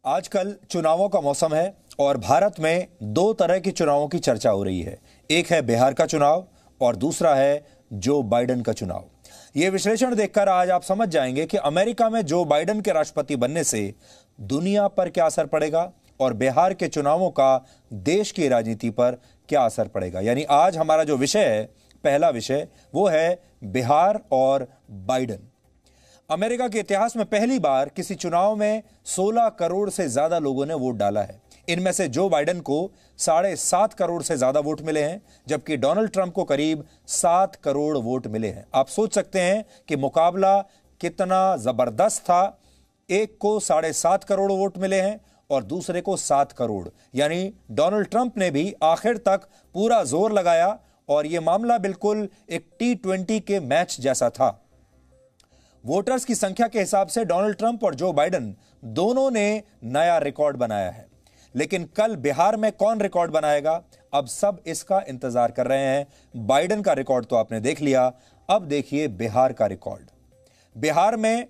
आजकल चुनावों का मौसम है और भारत में दो तरह के चुनावों की चर्चा हो रही है। एक है बिहार का चुनाव और दूसरा है जो बाइडेन का चुनाव। यह विश्लेषण देखकर आज आप समझ जाएंगे कि अमेरिका में जो बाइडेन के राष्ट्रपति बनने से दुनिया पर क्या असर पड़ेगा और बिहार के चुनावों का देश की राजनीति पर क्या असर पड़ेगा। यानी आज हमारा जो विषय है, पहला विषय, वो है बिहार और बाइडेन। अमेरिका के इतिहास में पहली बार किसी चुनाव में 16 करोड़ से ज्यादा लोगों ने वोट डाला है। इनमें से जो बाइडेन को 7.5 करोड़ से ज्यादा वोट मिले हैं, जबकि डोनाल्ड ट्रंप को करीब 7 करोड़ वोट मिले हैं। आप सोच सकते हैं कि मुकाबला कितना जबरदस्त था। एक को 7.5 करोड़ वोट मिले हैं और दूसरे को 7 करोड़। यानी डोनाल्ड ट्रंप ने भी आखिर तक पूरा जोर लगाया और यह मामला बिल्कुल एक T20 के मैच जैसा था। वोटर्स की संख्या के हिसाब से डोनाल्ड ट्रंप और जो बाइडेन दोनों ने नया रिकॉर्ड बनाया है। लेकिन कल बिहार में कौन रिकॉर्ड बनाएगा, अब सब इसका इंतजार कर रहे हैं। बाइडेन का रिकॉर्ड तो आपने देख लिया, अब देखिए बिहार का रिकॉर्ड। बिहार में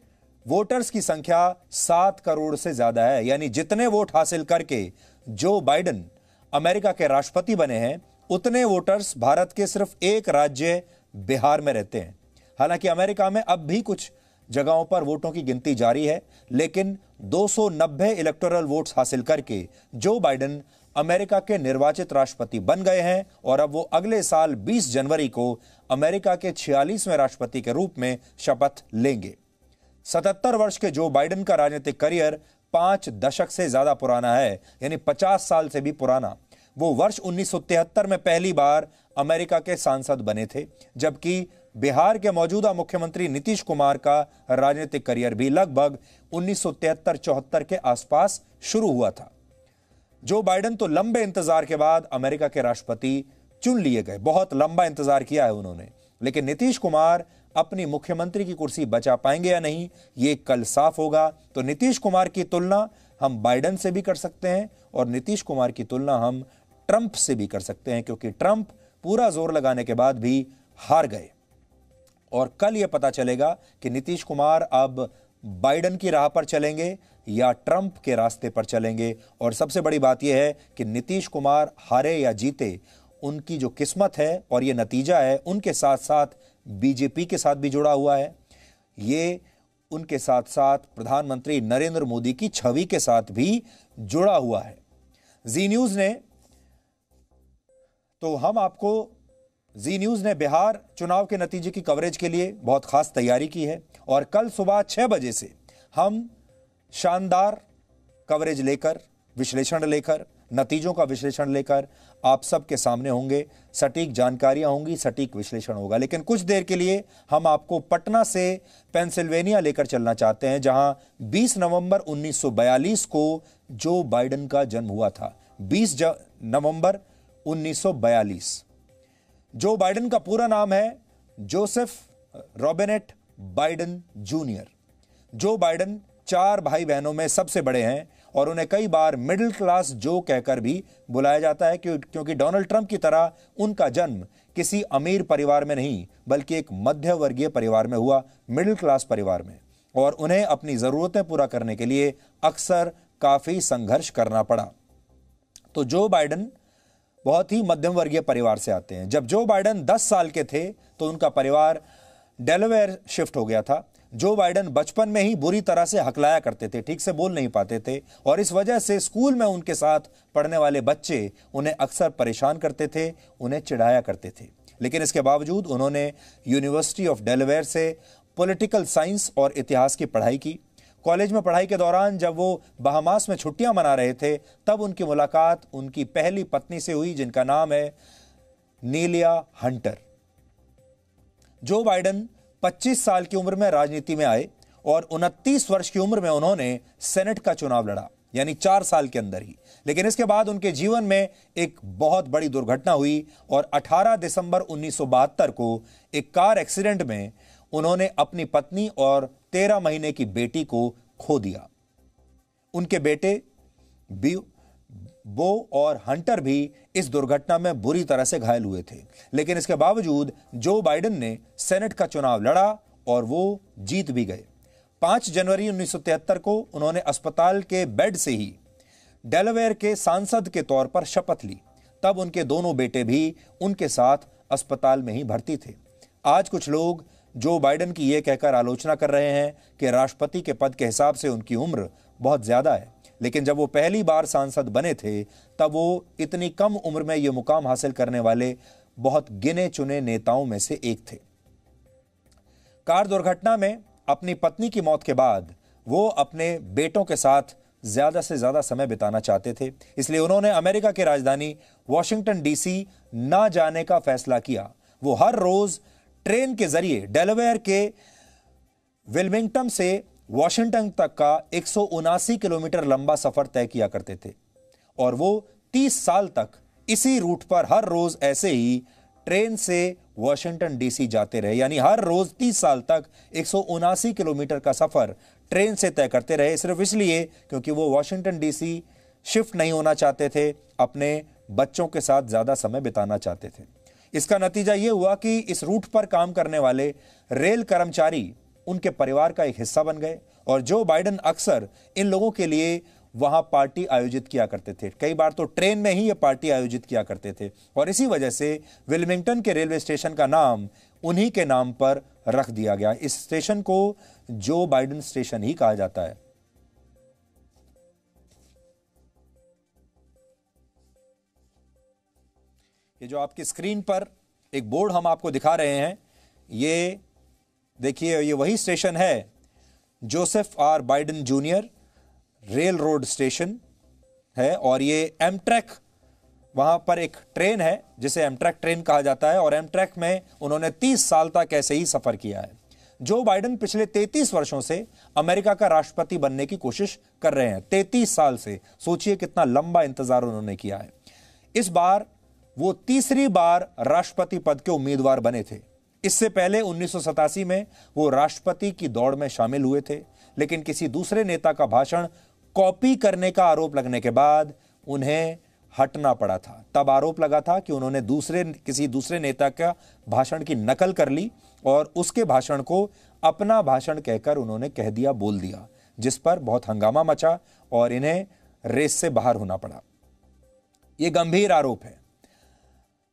वोटर्स की संख्या 7 करोड़ से ज्यादा है। यानी जितने वोट हासिल करके जो बाइडेन अमेरिका के राष्ट्रपति बने हैं, उतने वोटर्स भारत के सिर्फ एक राज्य बिहार में रहते हैं। हालांकि अमेरिका में अब भी कुछ जगहों पर वोटों की गिनती जारी है, लेकिन 290 इलेक्टोरल वोट्स हासिल करके जो बाइडेन अमेरिका के निर्वाचित राष्ट्रपति बन गए हैं और अब वो अगले साल 20 जनवरी को अमेरिका के 46वें राष्ट्रपति के रूप में शपथ लेंगे। 77 वर्ष के जो बाइडेन का राजनीतिक करियर 5 दशक से ज्यादा पुराना है, यानी 50 साल से भी पुराना। वो वर्ष 1973 में पहली बार अमेरिका के सांसद बने थे, जबकि बिहार के मौजूदा मुख्यमंत्री नीतीश कुमार का राजनीतिक करियर भी लगभग 1973-74 के आसपास शुरू हुआ था। जो बाइडेन तो लंबे इंतजार के बाद अमेरिका के राष्ट्रपति चुन लिए गए, बहुत लंबा इंतजार किया है उन्होंने। लेकिन नीतीश कुमार अपनी मुख्यमंत्री की कुर्सी बचा पाएंगे या नहीं, ये कल साफ होगा। तो नीतीश कुमार की तुलना हम बाइडेन से भी कर सकते हैं और नीतीश कुमार की तुलना हम ट्रंप से भी कर सकते हैं, क्योंकि ट्रंप पूरा जोर लगाने के बाद भी हार गए। और कल यह पता चलेगा कि नीतीश कुमार अब बाइडेन की राह पर चलेंगे या ट्रंप के रास्ते पर चलेंगे। और सबसे बड़ी बात यह है कि नीतीश कुमार हारे या जीते, उनकी जो किस्मत है और यह नतीजा है, उनके साथ साथ बीजेपी के साथ भी जुड़ा हुआ है। ये उनके साथ साथ प्रधानमंत्री नरेंद्र मोदी की छवि के साथ भी जुड़ा हुआ है। जी न्यूज ने बिहार चुनाव के नतीजे की कवरेज के लिए बहुत खास तैयारी की है और कल सुबह 6 बजे से हम शानदार कवरेज लेकर, विश्लेषण लेकर, नतीजों का विश्लेषण लेकर आप सबके सामने होंगे। सटीक जानकारियां होंगी, सटीक विश्लेषण होगा। लेकिन कुछ देर के लिए हम आपको पटना से पेंसिल्वेनिया लेकर चलना चाहते हैं, जहां 20 नवंबर 1942 को जो बाइडेन का जन्म हुआ था। 20 नवंबर 1942। जो बाइडेन का पूरा नाम है Joseph Robinette Biden Junior. Joe Biden 4 भाई बहनों में सबसे बड़े हैं और उन्हें कई बार मिडिल क्लास जो कहकर भी बुलाया जाता है, क्योंकि डोनाल्ड ट्रंप की तरह उनका जन्म किसी अमीर परिवार में नहीं, बल्कि एक मध्य वर्गीय परिवार में हुआ, मिडिल क्लास परिवार में। और उन्हें अपनी जरूरतें पूरा करने के लिए अक्सर काफी संघर्ष करना पड़ा। तो जो बाइडेन बहुत ही मध्यम वर्गीय परिवार से आते हैं। जब जो बाइडेन 10 साल के थे तो उनका परिवार डेलावेयर शिफ्ट हो गया था। जो बाइडेन बचपन में ही बुरी तरह से हकलाया करते थे, ठीक से बोल नहीं पाते थे और इस वजह से स्कूल में उनके साथ पढ़ने वाले बच्चे उन्हें अक्सर परेशान करते थे, उन्हें चिढ़ाया करते थे। लेकिन इसके बावजूद उन्होंने यूनिवर्सिटी ऑफ डेलावेयर से पॉलिटिकल साइंस और इतिहास की पढ़ाई की। कॉलेज में पढ़ाई के दौरान जब वो बहामास में छुट्टियां मना रहे थे, तब उनकी मुलाकात उनकी पहली पत्नी से हुई, जिनका नाम है नीलिया हंटर। जो बाइडेन 25 साल की उम्र में राजनीति में आए और 29 वर्ष की उम्र में उन्होंने सेनेट का चुनाव लड़ा, यानी 4 साल के अंदर ही। लेकिन इसके बाद उनके जीवन में एक बहुत बड़ी दुर्घटना हुई और 18 दिसंबर 1972 को एक कार एक्सीडेंट में उन्होंने अपनी पत्नी और 13 महीने की बेटी को खो दिया। उनके बेटे बो और हंटर भी इस दुर्घटना में बुरी तरह से घायल हुए थे। लेकिन इसके बावजूद जो बाइडेन ने सेनेट का चुनाव लड़ा और वो जीत भी गए। 5 जनवरी 1973 को उन्होंने अस्पताल के बेड से ही डेलावेयर के सांसद के तौर पर शपथ ली। तब उनके दोनों बेटे भी उनके साथ अस्पताल में ही भर्ती थे। आज कुछ लोग जो बाइडेन की यह कहकर आलोचना कर रहे हैं कि राष्ट्रपति के पद के हिसाब से उनकी उम्र बहुत ज्यादा है, लेकिन जब वो पहली बार सांसद बने थे तब वो इतनी कम उम्र में यह मुकाम हासिल करने वाले बहुत गिने चुने नेताओं में से एक थे। कार दुर्घटना में अपनी पत्नी की मौत के बाद वो अपने बेटों के साथ ज्यादा से ज्यादा समय बिताना चाहते थे, इसलिए उन्होंने अमेरिका की राजधानी वॉशिंगटन डीसी ना जाने का फैसला किया। वो हर रोज ट्रेन के जरिए डेलावेयर के विल्मिंगटन से वॉशिंगटन तक का 179 किलोमीटर लंबा सफर तय किया करते थे और वो 30 साल तक इसी रूट पर हर रोज ऐसे ही ट्रेन से वॉशिंगटन डीसी जाते रहे। यानी हर रोज 30 साल तक 179 किलोमीटर का सफर ट्रेन से तय करते रहे, सिर्फ इसलिए क्योंकि वो वॉशिंगटन डीसी शिफ्ट नहीं होना चाहते थे, अपने बच्चों के साथ ज्यादा समय बिताना चाहते थे। इसका नतीजा यह हुआ कि इस रूट पर काम करने वाले रेल कर्मचारी उनके परिवार का एक हिस्सा बन गए और जो बाइडेन अक्सर इन लोगों के लिए वहां पार्टी आयोजित किया करते थे। कई बार तो ट्रेन में ही ये पार्टी आयोजित किया करते थे और इसी वजह से विल्मिंगटन के रेलवे स्टेशन का नाम उन्हीं के नाम पर रख दिया गया। इस स्टेशन को जो बाइडेन स्टेशन ही कहा जाता है। ये जो आपकी स्क्रीन पर एक बोर्ड हम आपको दिखा रहे हैं, ये देखिए, ये वही स्टेशन है Joseph R Biden Junior rail road station है और ये एमट्रैक, वहां पर एक ट्रेन है जिसे एमट्रैक ट्रेन कहा जाता है और एमट्रैक में उन्होंने 30 साल तक ऐसे ही सफर किया है। जो बाइडेन पिछले 33 वर्षों से अमेरिका का राष्ट्रपति बनने की कोशिश कर रहे हैं। 33 साल से, सोचिए कितना लंबा इंतजार उन्होंने किया है। इस बार वो तीसरी बार राष्ट्रपति पद के उम्मीदवार बने थे। इससे पहले 1987 में वो राष्ट्रपति की दौड़ में शामिल हुए थे, लेकिन किसी दूसरे नेता का भाषण कॉपी करने का आरोप लगने के बाद उन्हें हटना पड़ा था। तब आरोप लगा था कि उन्होंने किसी दूसरे नेता का भाषण की नकल कर ली और उसके भाषण को अपना भाषण कहकर उन्होंने कह दिया, बोल दिया, जिस पर बहुत हंगामा मचा और इन्हें रेस से बाहर होना पड़ा। यह गंभीर आरोप है।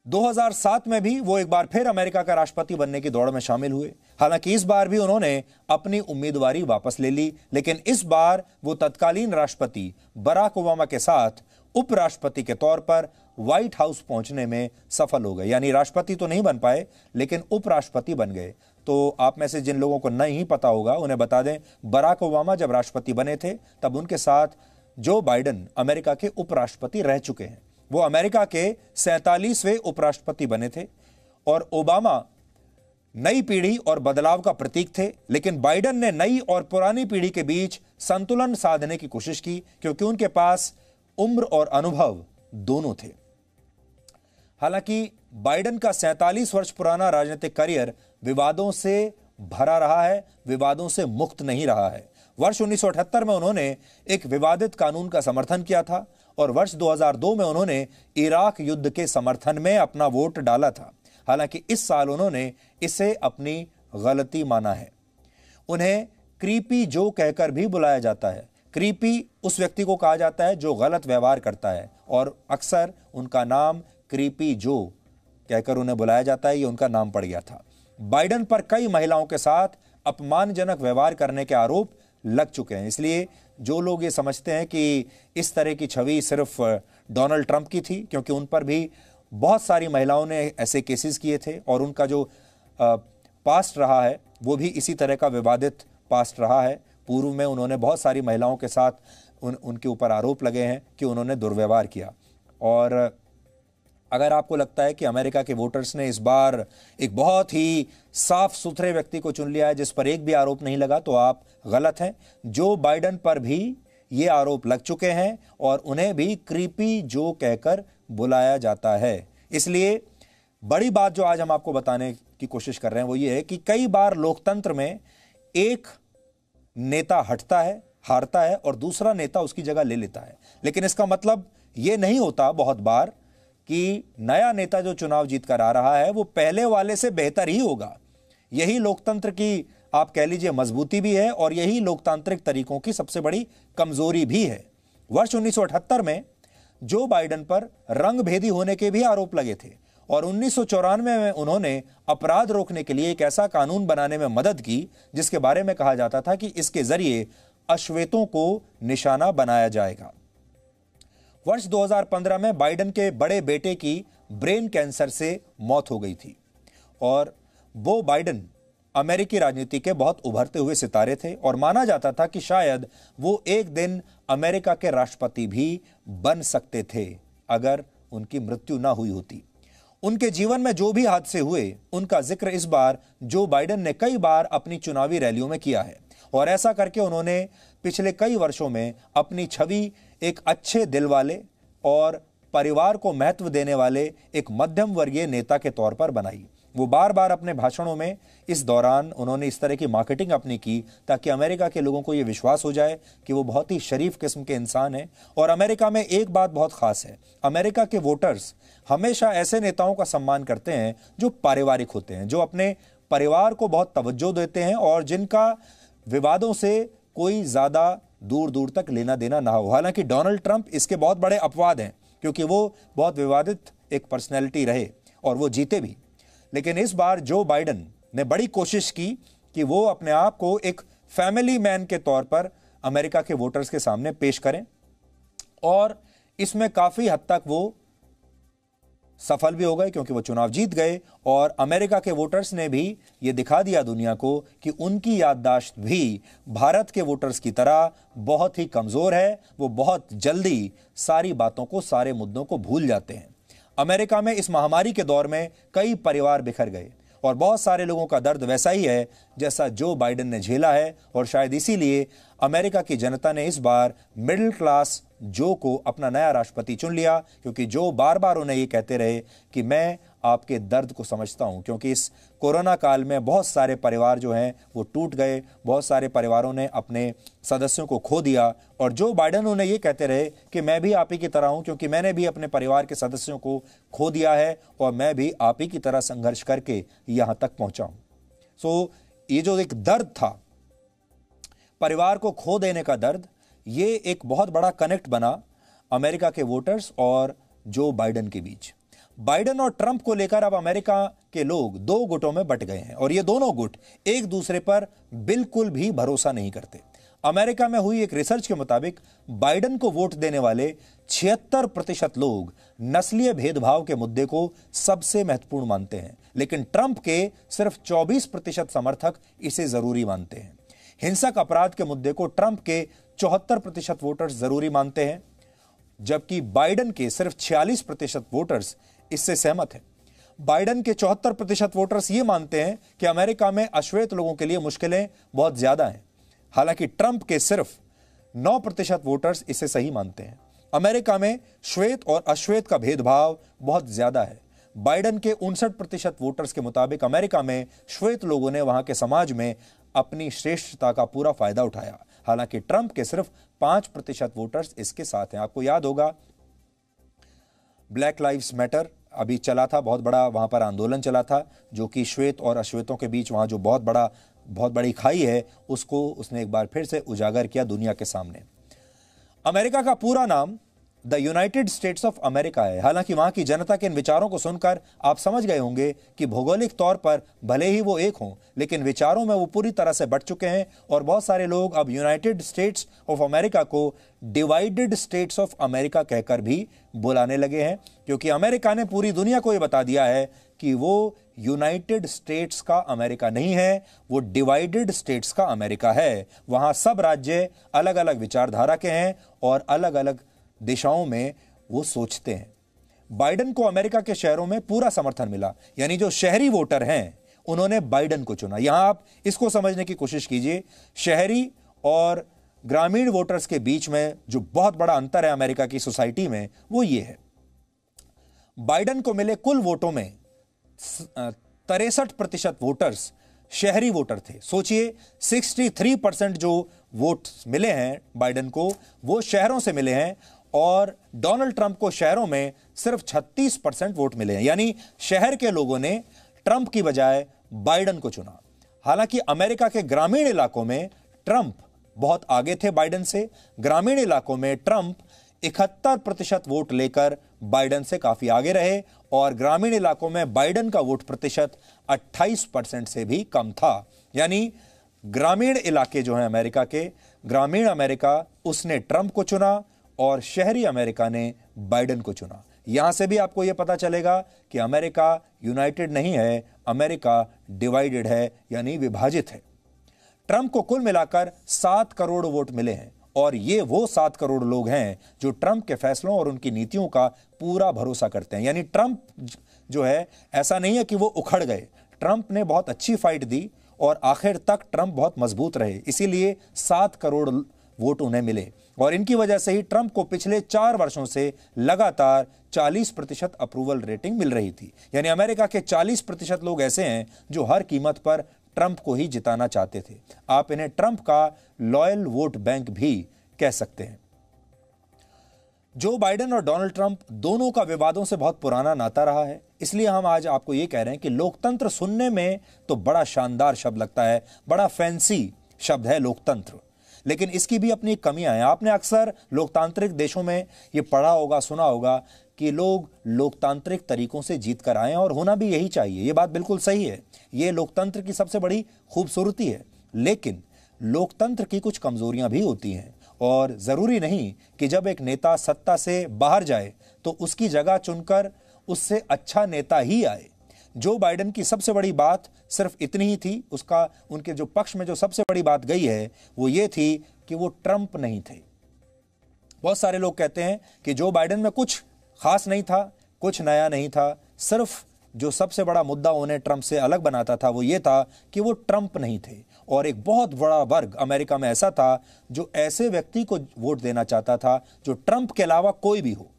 2007 में भी वो एक बार फिर अमेरिका का राष्ट्रपति बनने की दौड़ में शामिल हुए। हालांकि इस बार भी उन्होंने अपनी उम्मीदवारी वापस ले ली, लेकिन इस बार वो तत्कालीन राष्ट्रपति बराक ओबामा के साथ उपराष्ट्रपति के तौर पर व्हाइट हाउस पहुंचने में सफल हो गए। यानी राष्ट्रपति तो नहीं बन पाए, लेकिन उपराष्ट्रपति बन गए। तो आप में से जिन लोगों को नहीं पता होगा उन्हें बता दें, बराक ओबामा जब राष्ट्रपति बने थे तब उनके साथ जो बाइडेन अमेरिका के उपराष्ट्रपति रह चुके हैं। वो अमेरिका के 47वें उपराष्ट्रपति बने थे और ओबामा नई पीढ़ी और बदलाव का प्रतीक थे, लेकिन बाइडेन ने नई और पुरानी पीढ़ी के बीच संतुलन साधने की कोशिश की, क्योंकि उनके पास उम्र और अनुभव दोनों थे। हालांकि बाइडेन का 47 वर्ष पुराना राजनीतिक करियर विवादों से भरा रहा है, विवादों से मुक्त नहीं रहा है। वर्ष 1978 में उन्होंने एक विवादित कानून का समर्थन किया था और वर्ष 2002 में उन्होंने इराक युद्ध के समर्थन में अपना वोट डाला था। हालांकि इस साल उन्होंने इसे अपनी गलती माना है। उन्हें क्रीपी जो कहकर भी बुलाया जाता है। क्रीपी उस व्यक्ति को कहा जाता है जो गलत व्यवहार करता है और अक्सर उनका नाम क्रीपी जो कहकर उन्हें बुलाया जाता है, ये उनका नाम पड़ गया था। बाइडेन पर कई महिलाओं के साथ अपमानजनक व्यवहार करने के आरोप लग चुके हैं। इसलिए जो लोग ये समझते हैं कि इस तरह की छवि सिर्फ डोनाल्ड ट्रंप की थी, क्योंकि उन पर भी बहुत सारी महिलाओं ने ऐसे केसेस किए थे और उनका जो पास्ट रहा है वो भी इसी तरह का विवादित पास्ट रहा है। पूर्व में उन्होंने बहुत सारी महिलाओं के साथ उनके ऊपर आरोप लगे हैं कि उन्होंने दुर्व्यवहार किया। और अगर आपको लगता है कि अमेरिका के वोटर्स ने इस बार एक बहुत ही साफ सुथरे व्यक्ति को चुन लिया है जिस पर एक भी आरोप नहीं लगा, तो आप गलत हैं। जो बाइडेन पर भी ये आरोप लग चुके हैं और उन्हें भी क्रीपी जो कहकर बुलाया जाता है। इसलिए बड़ी बात जो आज हम आपको बताने की कोशिश कर रहे हैं वो ये है कि कई बार लोकतंत्र में एक नेता हटता है, हारता है और दूसरा नेता उसकी जगह ले लेता है, लेकिन इसका मतलब ये नहीं होता बहुत बार कि नया नेता जो चुनाव जीत कर आ रहा है वो पहले वाले से बेहतर ही होगा। यही लोकतंत्र की आप कह लीजिए मजबूती भी है और यही लोकतांत्रिक तरीकों की सबसे बड़ी कमजोरी भी है। वर्ष 1978 में जो बाइडेन पर रंगभेदी होने के भी आरोप लगे थे और 1994 में उन्होंने अपराध रोकने के लिए एक ऐसा कानून बनाने में मदद की जिसके बारे में कहा जाता था कि इसके जरिए अश्वेतों को निशाना बनाया जाएगा। वर्ष 2015 में बाइडेन के बड़े बेटे की ब्रेन कैंसर से मौत हो गई थी और वो बाइडेन अमेरिकी राजनीति के बहुत उभरते हुए सितारे थे और माना जाता था कि शायद वो एक दिन अमेरिका के राष्ट्रपति भी बन सकते थे अगर उनकी मृत्यु ना हुई होती। उनके जीवन में जो भी हादसे हुए उनका जिक्र इस बार जो बाइडेन ने कई बार अपनी चुनावी रैलियों में किया है और ऐसा करके उन्होंने पिछले कई वर्षों में अपनी छवि एक अच्छे दिल वाले और परिवार को महत्व देने वाले एक मध्यम वर्गीय नेता के तौर पर बनाई। वो बार बार अपने भाषणों में इस दौरान उन्होंने इस तरह की मार्केटिंग अपनी की ताकि अमेरिका के लोगों को यह विश्वास हो जाए कि वो बहुत ही शरीफ किस्म के इंसान हैं। और अमेरिका में एक बात बहुत खास है, अमेरिका के वोटर्स हमेशा ऐसे नेताओं का सम्मान करते हैं जो पारिवारिक होते हैं, जो अपने परिवार को बहुत तवज्जो देते हैं और जिनका विवादों से कोई ज्यादा दूर दूर तक लेना देना ना हो। हालांकि डोनाल्ड ट्रंप इसके बहुत बड़े अपवाद हैं क्योंकि वो बहुत विवादित एक पर्सनैलिटी रहे और वो जीते भी। लेकिन इस बार जो बाइडेन ने बड़ी कोशिश की कि वो अपने आप को एक फैमिली मैन के तौर पर अमेरिका के वोटर्स के सामने पेश करें और इसमें काफी हद तक वो सफल भी हो गए क्योंकि वो चुनाव जीत गए और अमेरिका के वोटर्स ने भी ये दिखा दिया दुनिया को कि उनकी याददाश्त भी भारत के वोटर्स की तरह बहुत ही कमजोर है। वो बहुत जल्दी सारी बातों को, सारे मुद्दों को भूल जाते हैं। अमेरिका में इस महामारी के दौर में कई परिवार बिखर गए और बहुत सारे लोगों का दर्द वैसा ही है जैसा जो बाइडेन ने झेला है और शायद इसीलिए अमेरिका की जनता ने इस बार मिडिल क्लास जो को अपना नया राष्ट्रपति चुन लिया क्योंकि जो बार बार उन्हें ये कहते रहे कि मैं आपके दर्द को समझता हूं क्योंकि इस कोरोना काल में बहुत सारे परिवार जो हैं वो टूट गए, बहुत सारे परिवारों ने अपने सदस्यों को खो दिया और जो बाइडेन उन्हें ये कहते रहे कि मैं भी आप ही की तरह हूं क्योंकि मैंने भी अपने परिवार के सदस्यों को खो दिया है और मैं भी आप ही की तरह संघर्ष करके यहां तक पहुंचा हूं। सो ये जो एक दर्द था, परिवार को खो देने का दर्द, ये एक बहुत बड़ा कनेक्ट बना अमेरिका के वोटर्स और जो बाइडेन के बीच। बाइडेन और ट्रंप को लेकर अब अमेरिका के लोग दो गुटों में बट गए हैं और ये दोनों गुट एक दूसरे पर बिल्कुल भी भरोसा नहीं करते। अमेरिका में हुई एक रिसर्च के मुताबिक बाइडेन को वोट देने वाले 76% लोग नस्लीय भेदभाव के मुद्दे को सबसे महत्वपूर्ण मानते हैं, लेकिन ट्रंप के सिर्फ 24% समर्थक इसे जरूरी मानते हैं। हिंसक अपराध के मुद्दे को ट्रंप के 74% वोटर्स जरूरी मानते हैं, जबकि बाइडेन के सिर्फ 46% वोटर्स इससे सहमत हैं। बाइडेन के 74% वोटर्स ये मानते हैं कि अमेरिका में अश्वेत लोगों के लिए मुश्किलें बहुत ज्यादा हैं, हालांकि ट्रंप के सिर्फ 9% वोटर्स इसे सही मानते हैं। अमेरिका में श्वेत और अश्वेत का भेदभाव बहुत ज्यादा है। बाइडेन के 59% वोटर्स के मुताबिक अमेरिका में श्वेत लोगों ने वहां के समाज में अपनी श्रेष्ठता का पूरा फायदा उठाया, हालांकि ट्रंप के सिर्फ 5% वोटर्स इसके साथ हैं। आपको याद होगा ब्लैक लाइव्स मैटर अभी चला था, बहुत बड़ा वहां पर आंदोलन चला था जो कि श्वेत और अश्वेतों के बीच वहां जो बहुत बड़ी खाई है उसको उसने एक बार फिर से उजागर किया दुनिया के सामने। अमेरिका का पूरा नाम the United states of America है। हालांकि वहां की जनता के इन विचारों को सुनकर आप समझ गए होंगे कि भौगोलिक तौर पर भले ही वो एक हों, लेकिन विचारों में वो पूरी तरह से बट चुके हैं और बहुत सारे लोग अब यूनाइटेड स्टेट्स ऑफ अमेरिका को डिवाइडेड स्टेट्स ऑफ अमेरिका कहकर भी बुलाने लगे हैं, क्योंकि अमेरिका ने पूरी दुनिया को यह बता दिया है कि वो यूनाइटेड स्टेट्स का अमेरिका नहीं है, वो डिवाइडेड स्टेट्स का अमेरिका है। वहां सब राज्य अलग अलग विचारधारा के हैं और अलग अलग दिशाओं में वो सोचते हैं। बाइडेन को अमेरिका के शहरों में पूरा समर्थन मिला, यानी जो शहरी वोटर हैं उन्होंने बाइडेन को चुना। यहां आप इसको समझने की कोशिश कीजिए, शहरी और ग्रामीण वोटर्स के बीच में जो बहुत बड़ा अंतर है अमेरिका की सोसाइटी में वो ये है। बाइडेन को मिले कुल वोटों में 63% वोटर्स शहरी वोटर थे। सोचिए 63% जो वोट मिले हैं बाइडेन को वो शहरों से मिले हैं और डोनाल्ड ट्रंप को शहरों में सिर्फ 36% वोट मिले हैं, यानी शहर के लोगों ने ट्रंप की बजाय बाइडेन को चुना। हालांकि अमेरिका के ग्रामीण इलाकों में ट्रंप बहुत आगे थे बाइडेन से। ग्रामीण इलाकों में ट्रंप 71% वोट लेकर बाइडेन से काफी आगे रहे और ग्रामीण इलाकों में बाइडेन का वोट प्रतिशत 28% से भी कम था। यानी ग्रामीण इलाके जो हैं अमेरिका के, ग्रामीण अमेरिका उसने ट्रंप को चुना और शहरी अमेरिका ने बाइडेन को चुना। यहां से भी आपको यह पता चलेगा कि अमेरिका यूनाइटेड नहीं है, अमेरिका डिवाइडेड है, यानी विभाजित है। ट्रंप को कुल मिलाकर 7 करोड़ वोट मिले हैं और ये वो 7 करोड़ लोग हैं जो ट्रंप के फैसलों और उनकी नीतियों का पूरा भरोसा करते हैं। यानी ट्रंप जो है, ऐसा नहीं है कि वो उखड़ गए। ट्रंप ने बहुत अच्छी फाइट दी और आखिर तक ट्रंप बहुत मजबूत रहे, इसीलिए 7 करोड़ वोट उन्हें मिले और इनकी वजह से ही ट्रंप को पिछले 4 वर्षों से लगातार 40% अप्रूवल रेटिंग मिल रही थी। यानी अमेरिका के 40% लोग ऐसे हैं जो हर कीमत पर ट्रंप को ही जिताना चाहते थे। आप इन्हें ट्रंप का लॉयल वोट बैंक भी कह सकते हैं। जो बाइडेन और डोनाल्ड ट्रंप दोनों का विवादों से बहुत पुराना नाता रहा है, इसलिए हम आज आपको यह कह रहे हैं कि लोकतंत्र सुनने में तो बड़ा शानदार शब्द लगता है, बड़ा फैंसी शब्द है लोकतंत्र, लेकिन इसकी भी अपनी कमियां हैं। आपने अक्सर लोकतांत्रिक देशों में यह पढ़ा होगा, सुना होगा कि लोग लोकतांत्रिक तरीकों से जीत कर आए और होना भी यही चाहिए। यह बात बिल्कुल सही है, यह लोकतंत्र की सबसे बड़ी खूबसूरती है। लेकिन लोकतंत्र की कुछ कमजोरियां भी होती हैं और जरूरी नहीं कि जब एक नेता सत्ता से बाहर जाए तो उसकी जगह चुनकर उससे अच्छा नेता ही आए। जो बाइडेन की सबसे बड़ी बात सिर्फ इतनी ही थी, उनके जो पक्ष में जो सबसे बड़ी बात गई है वो ये थी कि वो ट्रंप नहीं थे। बहुत सारे लोग कहते हैं कि जो बाइडेन में कुछ खास नहीं था, कुछ नया नहीं था, सिर्फ जो सबसे बड़ा मुद्दा उन्हें ट्रंप से अलग बनाता था वो ये था कि वो ट्रंप नहीं थे। और एक बहुत बड़ा वर्ग अमेरिका में ऐसा था जो ऐसे व्यक्ति को वोट देना चाहता था जो ट्रंप के अलावा कोई भी हो।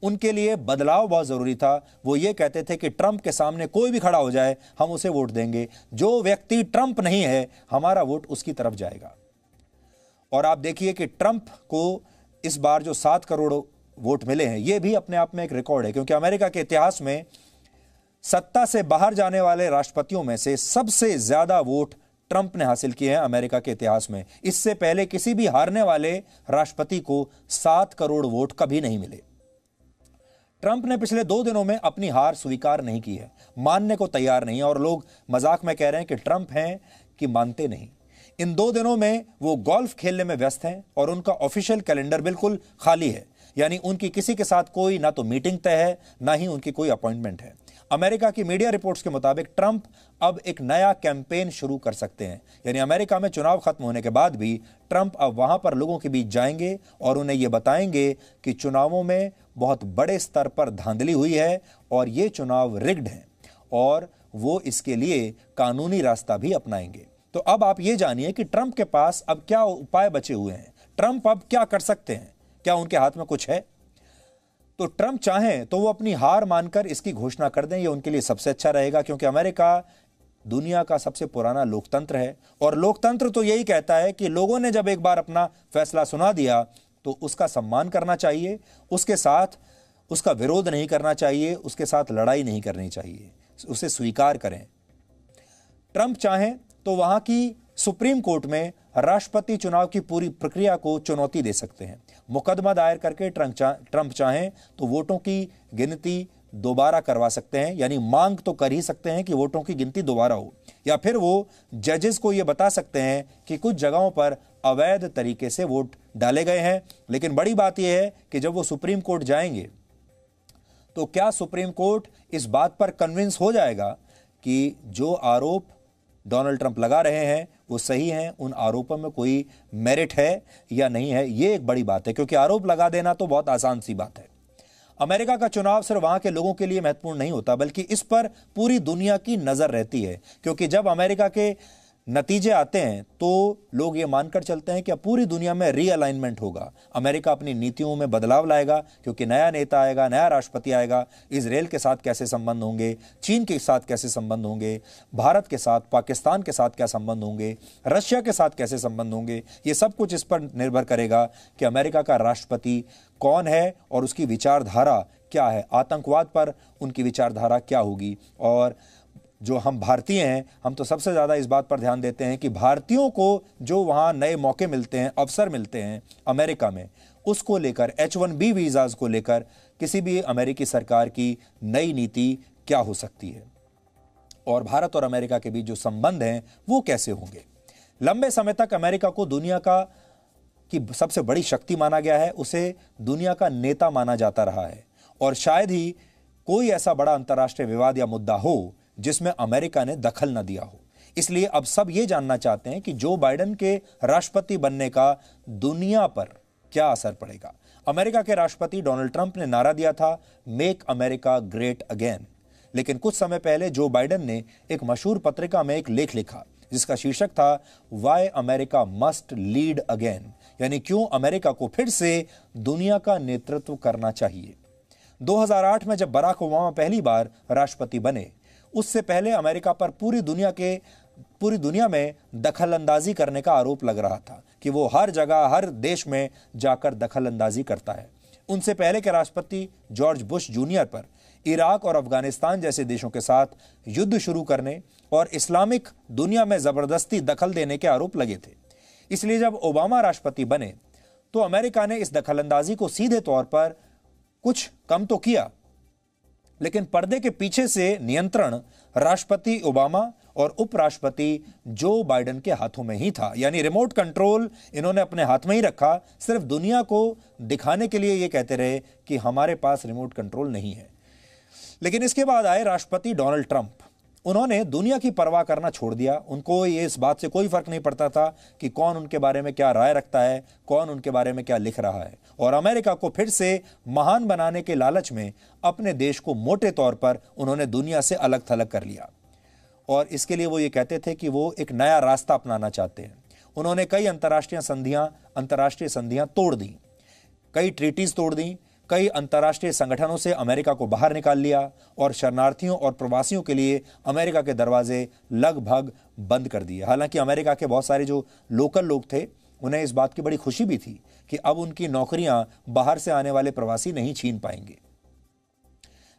उनके लिए बदलाव बहुत जरूरी था। वो ये कहते थे कि ट्रंप के सामने कोई भी खड़ा हो जाए हम उसे वोट देंगे, जो व्यक्ति ट्रंप नहीं है हमारा वोट उसकी तरफ जाएगा। और आप देखिए कि ट्रंप को इस बार जो 7 करोड़ वोट मिले हैं ये भी अपने आप में एक रिकॉर्ड है, क्योंकि अमेरिका के इतिहास में सत्ता से बाहर जाने वाले राष्ट्रपतियों में से सबसे ज्यादा वोट ट्रंप ने हासिल किए हैं अमेरिका के इतिहास में। इससे पहले किसी भी हारने वाले राष्ट्रपति को 7 करोड़ वोट कभी नहीं मिले। ट्रंप ने पिछले 2 दिनों में अपनी हार स्वीकार नहीं की है, मानने को तैयार नहीं है और लोग मजाक में कह रहे हैं कि ट्रंप हैं कि मानते नहीं। इन 2 दिनों में वो गोल्फ खेलने में व्यस्त हैं और उनका ऑफिशियल कैलेंडर बिल्कुल खाली है। यानी उनकी किसी के साथ कोई ना तो मीटिंग तय है ना ही उनकी कोई अपॉइंटमेंट है। अमेरिका की मीडिया रिपोर्ट्स के मुताबिक ट्रंप अब एक नया कैंपेन शुरू कर सकते हैं। यानी अमेरिका में चुनाव खत्म होने के बाद भी ट्रंप अब वहां पर लोगों के बीच जाएंगे और उन्हें यह बताएंगे कि चुनावों में बहुत बड़े स्तर पर धांधली हुई है और ये चुनाव रिग्ड हैं और वो इसके लिए कानूनी रास्ता भी अपनाएंगे। तो अब आप ये जानिए कि ट्रंप के पास अब क्या उपाय बचे हुए हैं, ट्रंप अब क्या कर सकते हैं, क्या उनके हाथ में कुछ है? तो ट्रंप चाहें तो वो अपनी हार मानकर इसकी घोषणा कर दें, ये उनके लिए सबसे अच्छा रहेगा, क्योंकि अमेरिका दुनिया का सबसे पुराना लोकतंत्र है और लोकतंत्र तो यही कहता है कि लोगों ने जब एक बार अपना फैसला सुना दिया तो उसका सम्मान करना चाहिए, उसके साथ उसका विरोध नहीं करना चाहिए, उसके साथ लड़ाई नहीं करनी चाहिए, उसे स्वीकार करें। ट्रंप चाहें तो वहां की सुप्रीम कोर्ट में राष्ट्रपति चुनाव की पूरी प्रक्रिया को चुनौती दे सकते हैं। मुकदमा दायर करके ट्रंप चाहें तो वोटों की गिनती दोबारा करवा सकते हैं, यानी मांग तो कर ही सकते हैं कि वोटों की गिनती दोबारा हो, या फिर वो जजेस को यह बता सकते हैं कि कुछ जगहों पर अवैध तरीके से वोट डाले गए हैं। लेकिन बड़ी बात यह है कि जब वो सुप्रीम कोर्ट जाएंगे तो क्या सुप्रीम कोर्ट इस बात पर कन्विंस हो जाएगा कि जो आरोप डोनाल्ड ट्रंप लगा रहे हैं वो सही हैं, उन आरोपों में कोई मेरिट है या नहीं है? ये एक बड़ी बात है, क्योंकि आरोप लगा देना तो बहुत आसान सी बात है। अमेरिका का चुनाव सिर्फ वहां के लोगों के लिए महत्वपूर्ण नहीं होता, बल्कि इस पर पूरी दुनिया की नजर रहती है, क्योंकि जब अमेरिका के नतीजे आते हैं तो लोग ये मानकर चलते हैं कि अब पूरी दुनिया में रीअलाइनमेंट होगा, अमेरिका अपनी नीतियों में बदलाव लाएगा, क्योंकि नया नेता आएगा, नया राष्ट्रपति आएगा। इजराइल के साथ कैसे संबंध होंगे, चीन के साथ कैसे संबंध होंगे, भारत के साथ, पाकिस्तान के साथ क्या संबंध होंगे, रशिया के साथ कैसे संबंध होंगे, ये सब कुछ इस पर निर्भर करेगा कि अमेरिका का राष्ट्रपति कौन है और उसकी विचारधारा क्या है, आतंकवाद पर उनकी विचारधारा क्या होगी। और जो हम भारतीय हैं, हम तो सबसे ज़्यादा इस बात पर ध्यान देते हैं कि भारतीयों को जो वहाँ नए मौके मिलते हैं, अवसर मिलते हैं अमेरिका में, उसको लेकर H1B वीज़ाज़ को लेकर किसी भी अमेरिकी सरकार की नई नीति क्या हो सकती है और भारत और अमेरिका के बीच जो संबंध हैं वो कैसे होंगे। लंबे समय तक अमेरिका को दुनिया की सबसे बड़ी शक्ति माना गया है, उसे दुनिया का नेता माना जाता रहा है और शायद ही कोई ऐसा बड़ा अंतर्राष्ट्रीय विवाद या मुद्दा हो जिसमें अमेरिका ने दखल न दिया हो। इसलिए अब सब ये जानना चाहते हैं कि जो बाइडेन के राष्ट्रपति बनने का दुनिया पर क्या असर पड़ेगा। अमेरिका के राष्ट्रपति डोनाल्ड ट्रंप ने नारा दिया था, मेक अमेरिका ग्रेट अगेन, लेकिन कुछ समय पहले जो बाइडेन ने एक मशहूर पत्रिका में एक लेख लिखा जिसका शीर्षक था why America must lead again, यानी क्यों अमेरिका को फिर से दुनिया का नेतृत्व करना चाहिए। 2008 में जब बराक ओबामा पहली बार राष्ट्रपति बने, उससे पहले अमेरिका पर पूरी दुनिया में दखल अंदाजी करने का आरोप लग रहा था कि वो हर जगह हर देश में जाकर दखल अंदाजी करता है। उनसे पहले के राष्ट्रपति जॉर्ज बुश जूनियर पर इराक और अफगानिस्तान जैसे देशों के साथ युद्ध शुरू करने और इस्लामिक दुनिया में जबरदस्ती दखल देने के आरोप लगे थे। इसलिए जब ओबामा राष्ट्रपति बने तो अमेरिका ने इस दखलंदाजी को सीधे तौर पर कुछ कम तो किया, लेकिन पर्दे के पीछे से नियंत्रण राष्ट्रपति ओबामा और उपराष्ट्रपति जो बाइडेन के हाथों में ही था, यानी रिमोट कंट्रोल इन्होंने अपने हाथ में ही रखा। सिर्फ दुनिया को दिखाने के लिए ये कहते रहे कि हमारे पास रिमोट कंट्रोल नहीं है। लेकिन इसके बाद आए राष्ट्रपति डोनाल्ड ट्रंप। उन्होंने दुनिया की परवाह करना छोड़ दिया। उनको ये इस बात से कोई फर्क नहीं पड़ता था कि कौन उनके बारे में क्या राय रखता है, कौन उनके बारे में क्या लिख रहा है, और अमेरिका को फिर से महान बनाने के लालच में अपने देश को मोटे तौर पर उन्होंने दुनिया से अलग थलग कर लिया। और इसके लिए वो ये कहते थे कि वो एक नया रास्ता अपनाना चाहते हैं। उन्होंने कई अंतर्राष्ट्रीय संधियां तोड़ दी, कई ट्रीटीज तोड़ दी, कई अंतर्राष्ट्रीय संगठनों से अमेरिका को बाहर निकाल लिया और शरणार्थियों और प्रवासियों के लिए अमेरिका के दरवाजे लगभग बंद कर दिए। हालांकि अमेरिका के बहुत सारे जो लोकल लोग थे उन्हें इस बात की बड़ी खुशी भी थी कि अब उनकी नौकरियां बाहर से आने वाले प्रवासी नहीं छीन पाएंगे।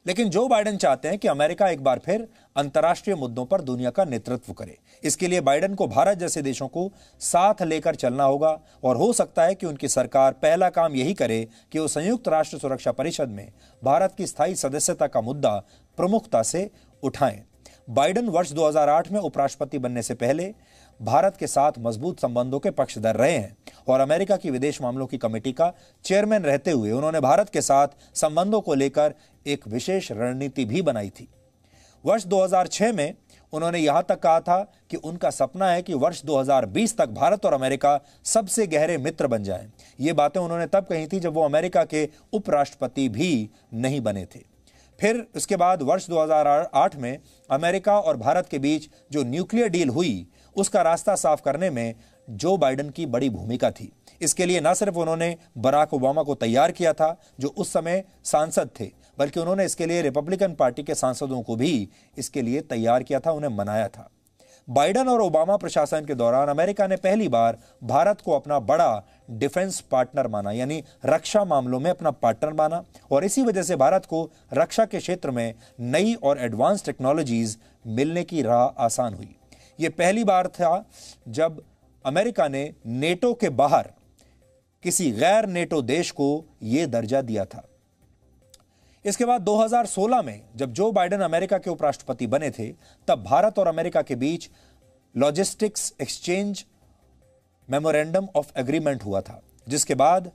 लेकिन जो बाइडेन चाहते हैं कि अमेरिका एक बार फिर अंतर्राष्ट्रीय मुद्दों पर दुनिया का नेतृत्व करे। इसके लिए बाइडेन को भारत जैसे देशों को साथ लेकर चलना होगा और हो सकता है कि उनकी सरकार पहला काम यही करे कि वो संयुक्त राष्ट्र सुरक्षा परिषद में भारत की स्थायी सदस्यता का मुद्दा प्रमुखता से उठाएं। बाइडेन वर्ष 2008 में उपराष्ट्रपति बनने से पहले भारत के साथ मजबूत संबंधों के पक्षधर रहे हैं और अमेरिका की विदेश मामलों की कमेटी का चेयरमैन रहते हुए उन्होंने भारत के साथ संबंधों को लेकर एक विशेष रणनीति भी बनाई थी। वर्ष 2006 में उन्होंने यहां तक कहा था कि उनका सपना है कि वर्ष 2020 तक भारत और अमेरिका सबसे गहरे मित्र बन जाएं। ये बातें उन्होंने तब कही थी जब वो अमेरिका के उपराष्ट्रपति भी नहीं बने थे। फिर उसके बाद वर्ष 2008 में अमेरिका और भारत के बीच जो न्यूक्लियर डील हुई उसका रास्ता साफ करने में जो बाइडेन की बड़ी भूमिका थी। इसके लिए न सिर्फ उन्होंने बराक ओबामा को तैयार किया था जो उस समय सांसद थे, बल्कि उन्होंने इसके लिए रिपब्लिकन पार्टी के सांसदों को भी इसके लिए तैयार किया था, उन्हें मनाया था। बाइडेन और ओबामा प्रशासन के दौरान अमेरिका ने पहली बार भारत को अपना बड़ा डिफेंस पार्टनर माना, यानी रक्षा मामलों में अपना पार्टनर माना, और इसी वजह से भारत को रक्षा के क्षेत्र में नई और एडवांस टेक्नोलॉजीज मिलने की राह आसान हुई। यह पहली बार था जब अमेरिका ने नेटो के बाहर किसी गैर नेटो देश को यह दर्जा दिया था। इसके बाद 2016 में जब जो बाइडेन अमेरिका के उपराष्ट्रपति बने थे, तब भारत और अमेरिका के बीच logistics exchange memorandum of agreement हुआ था, जिसके बाद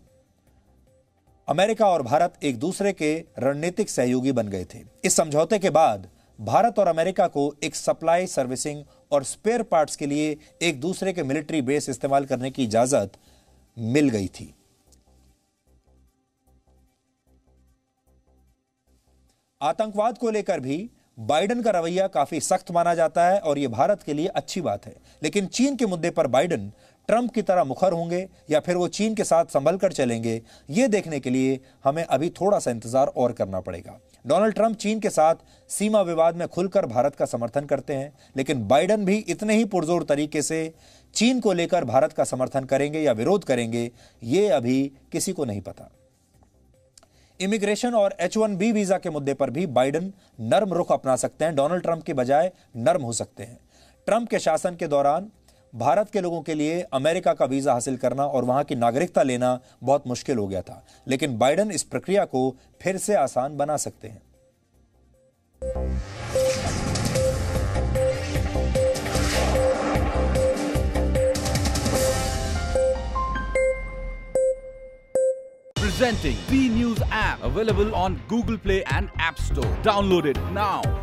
अमेरिका और भारत एक दूसरे के रणनीतिक सहयोगी बन गए थे। इस समझौते के बाद भारत और अमेरिका को एक सप्लाई, सर्विसिंग और स्पेयर पार्ट्स के लिए एक दूसरे के मिलिट्री बेस इस्तेमाल करने की इजाजत मिल गई थी। आतंकवाद को लेकर भी बाइडेन का रवैया काफी सख्त माना जाता है और यह भारत के लिए अच्छी बात है। लेकिन चीन के मुद्दे पर बाइडेन ट्रंप की तरह मुखर होंगे या फिर वो चीन के साथ संभल कर चलेंगे, यह देखने के लिए हमें अभी थोड़ा सा इंतजार और करना पड़ेगा। डोनाल्ड ट्रंप चीन के साथ सीमा विवाद में खुलकर भारत का समर्थन करते हैं, लेकिन बाइडेन भी इतने ही पुरजोर तरीके से चीन को लेकर भारत का समर्थन करेंगे या विरोध करेंगे, ये अभी किसी को नहीं पता। इमिग्रेशन और H-1B वीजा के मुद्दे पर भी बाइडेन नर्म रुख अपना सकते हैं, डोनाल्ड ट्रंप के बजाय नर्म हो सकते हैं। ट्रंप के शासन के दौरान भारत के लोगों के लिए अमेरिका का वीजा हासिल करना और वहां की नागरिकता लेना बहुत मुश्किल हो गया था, लेकिन बाइडेन इस प्रक्रिया को फिर से आसान बना सकते हैं। Presenting B News app, available on Google Play and App Store. Download it now.